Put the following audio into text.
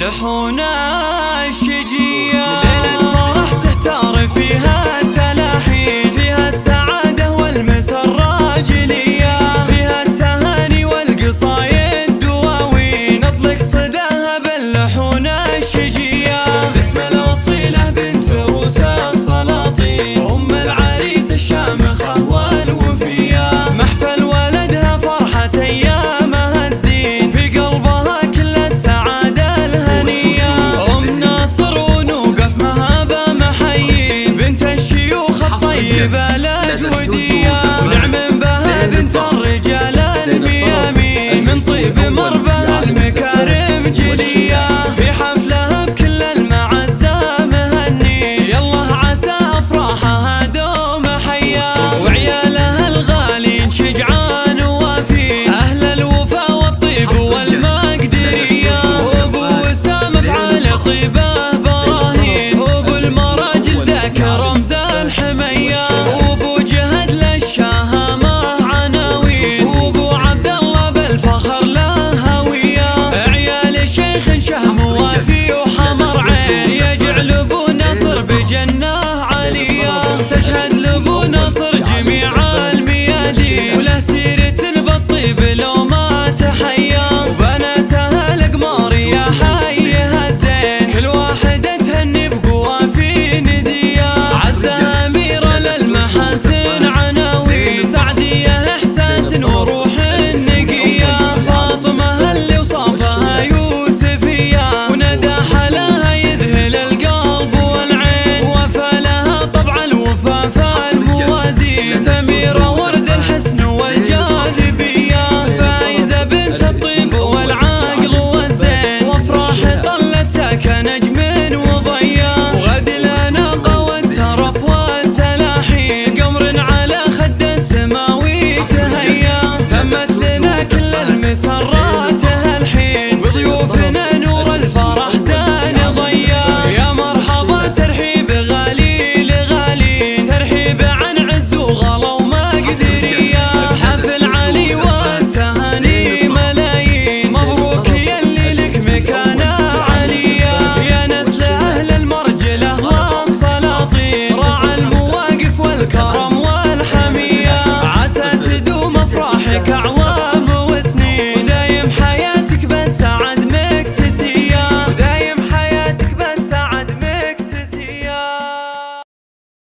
بلحونا الشجية. ليلة فرح تحتار فيها التلاحين، فيها السعادة والمسرة جلية، فيها التهاني والقصايد دواوين، نطلق صداها باللحونا الشجية. باسم الأصيلة بنت روس السلاطين، أم العريس الشامخة والوفية، محفل ولدها فرحة أيامها تزين، في قلبها كل السعادة الهنية. أم ناصر ونوقف مهابة محيين، بنت الشيوخ الطيبة الأجودية، ونعم بها بنت الرجال الميامين، من طيب مربى المكارم جلية، في حفلها بكل المعزة مهنين، يالله عسى أفراحها دوم حيا. وعيالها الغالين شجعان ووافين، أهل الوفا والطيب والمقدرية، وأبو وسام فعال طيبه براهين، وأبو المراجل ذاك رمز الحمية، وأبو جهد للشهامة عناوين، وأبو عبد الله بالفخر له هوية. عيال شيخ شهم وافي وحمر عين، يجعل أبو نصر بجنة عالية، تشهد لأبو نصر جميع الميادين، وله سيرة بالطيب لو ما تحيا. وبناتها القمار يا حيها الزين، كل واحدة تهني بقوة في ندية، عزها أميرة للمحاسن عناوين، سعدية إحساس وروح النقية، فاطمة اللي وصافها يوسفية، وندى حلاها يذهل القلب والعين، وفى لها طبع الوفا فالموازين، سميرة ورد الحسن والجاذبية، فايزة بنت الطيب والعقل والزين، وافراح طلتها كنجم وضيا، وغد الأناقة والترف والتلاحين، قمر على خد السماوي تهيا، تمت لنا كل المسرة